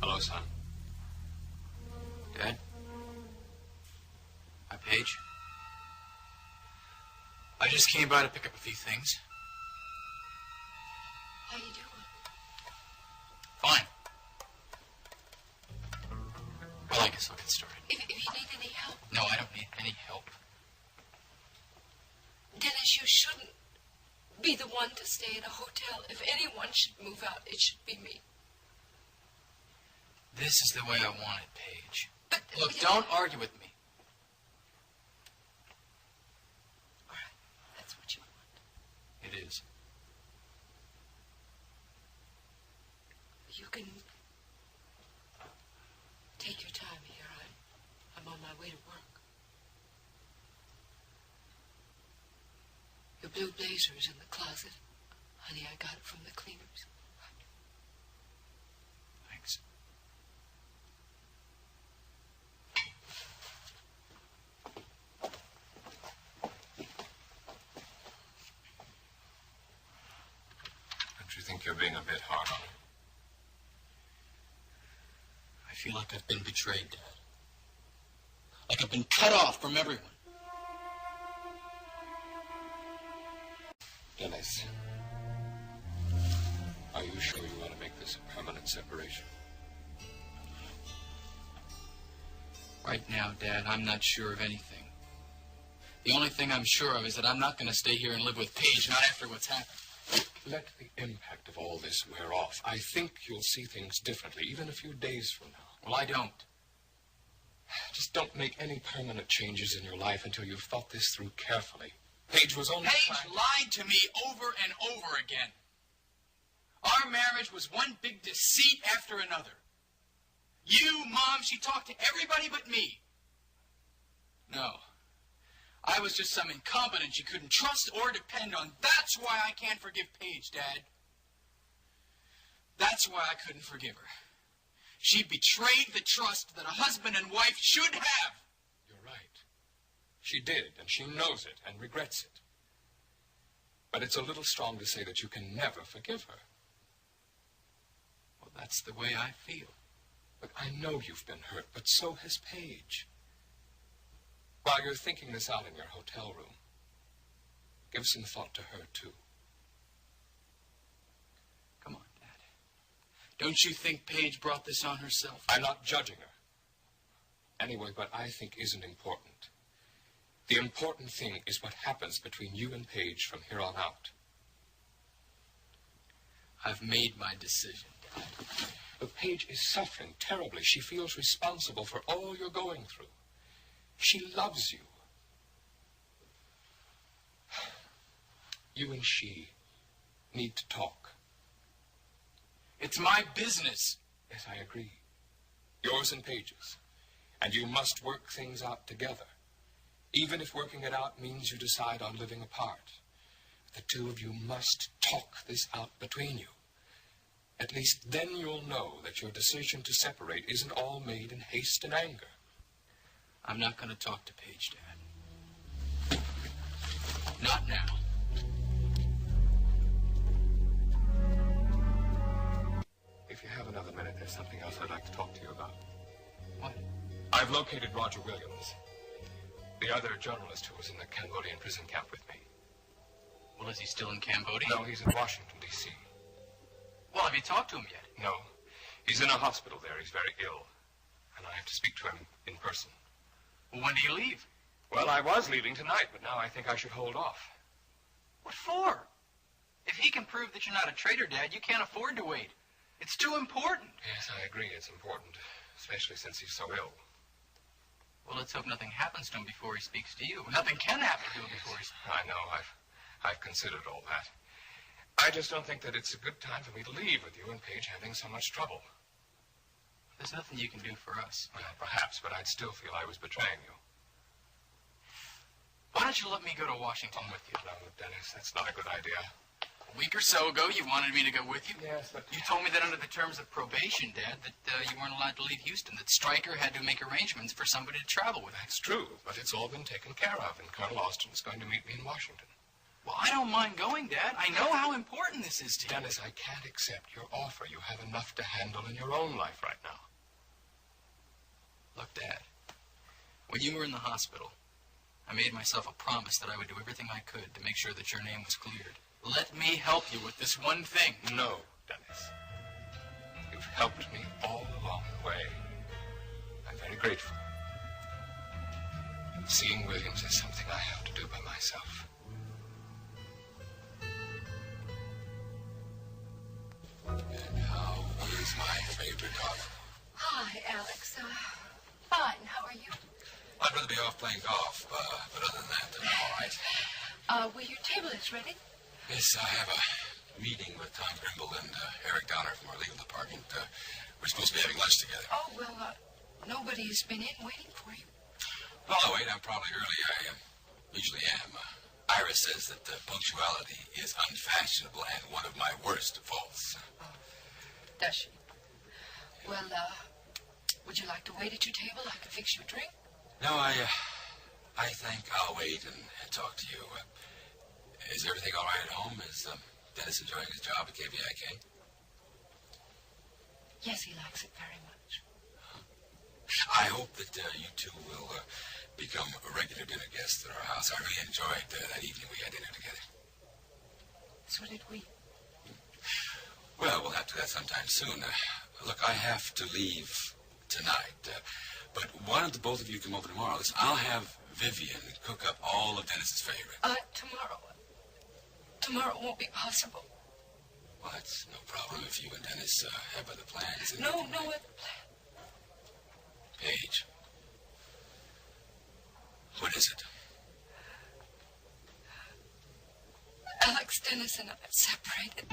Hello, son. Dad? Hi, Paige. I just came by to pick up a few things. How you doing? Fine. Well, I guess I'll get started. If you need any help, No, I don't need any help. Dennis, you shouldn't be the one to stay in a hotel. If anyone should move out, it should be me. This is the way I want it, Paige. But Look, don't argue with me. All right, that's what you want. It is. You can take your time here. I'm on my way to work. Your blue blazer is in the closet. Honey, I got it from the cleaners. Thanks. Don't you think you're being a bit hard on her? I feel like I've been betrayed, Dad. Like I've been cut off from everyone. Dennis, are you sure you want to make this a permanent separation? Right now, Dad, I'm not sure of anything. The only thing I'm sure of is that I'm not going to stay here and live with Paige, not after what's happened. Let the impact of all this wear off. I think you'll see things differently, even a few days from now. Well, I don't. Just don't make any permanent changes in your life until you've thought this through carefully. Paige was only... Paige lied to me over and over again. Our marriage was one big deceit after another. You, Mom, she talked to everybody but me. No. I was just some incompetent she couldn't trust or depend on. That's why I can't forgive Paige, Dad. That's why I couldn't forgive her. She betrayed the trust that a husband and wife should have. You're right. She did, and she knows it and regrets it. But it's a little strong to say that you can never forgive her. Well, that's the way I feel. Look, I know you've been hurt, but so has Paige. While you're thinking this out in your hotel room, give some thought to her, too. Come on, Dad. Don't you think Paige brought this on herself? I'm not judging her. Anyway, what I think isn't important. The important thing is what happens between you and Paige from here on out. I've made my decision, Dad. But Paige is suffering terribly. She feels responsible for all you're going through. She loves you. You and she need to talk. It's my business. Yes, I agree. Yours and Paige's. And you must work things out together. Even if working it out means you decide on living apart. The two of you must talk this out between you. At least then you'll know that your decision to separate isn't all made in haste and anger. I'm not going to talk to Paige, Dad. Not now. If you have another minute, there's something else I'd like to talk to you about. What? I've located Roger Williams, the other journalist who was in the Cambodian prison camp with me. Well, is he still in Cambodia? No, he's in Washington, D.C. Well, have you talked to him yet? No, he's in a hospital there. He's very ill, and I have to speak to him in person. Well, when do you leave? Well, I was leaving tonight, but now I think I should hold off. What for? If he can prove that you're not a traitor, Dad, you can't afford to wait. It's too important. Yes, I agree. It's important, especially since he's so ill. Well, let's hope nothing happens to him before he speaks to you. Nothing can happen to him before he speaks. I know. I've considered all that. I just don't think that it's a good time for me to leave with you and Paige having so much trouble. There's nothing you can do for us. Well, perhaps, but I'd still feel I was betraying you. Why don't you let me go to Washington with you? No, Dennis, that's not a good idea. A week or so ago, you wanted me to go with you. Yes, but... You told me that under the terms of probation, Dad, that you weren't allowed to leave Houston, that Stryker had to make arrangements for somebody to travel with. That's true, but it's all been taken care of, and Colonel Austin's going to meet me in Washington. Well, I don't mind going, Dad. I know how important this is to you. Dennis, I can't accept your offer. You have enough to handle in your own life right now. Look, Dad, when you were in the hospital, I made myself a promise that I would do everything I could to make sure that your name was cleared. Let me help you with this one thing. No, Dennis. You've helped me all along the way. I'm very grateful. Seeing Williams is something I have to do by myself. And how is my favorite golf? Hi, Alex. Fine. How are you? I'd rather be off playing golf, but other than that, I'm all right. Well, your table is ready. Yes, I have a meeting with Tom Grimble and Eric Donner from our legal department. We're supposed to be having lunch together. Oh, well, nobody's been in waiting for you. Well, I'll wait. I'm probably early. I usually am. Iris says that punctuality is unfashionable and one of my worst faults. Oh, does she? Well, would you like to wait at your table? I can fix you a drink. No, I think I'll wait and talk to you. Is everything all right at home? Is Dennis enjoying his job at KVIK? Yes, he likes it very much. I hope that you two will become regular dinner guests at our house. I really enjoyed that evening we had dinner together. So did we. Well, we'll have to do that sometime soon. Look, I have to leave tonight. But why don't the both of you come over tomorrow? Listen, I'll have Vivian cook up all of Dennis's favorites. Tomorrow. Tomorrow won't be possible. Well, that's no problem if you and Dennis have other plans. No other plan. Paige. What is it? Alex, Dennis, and I are separated.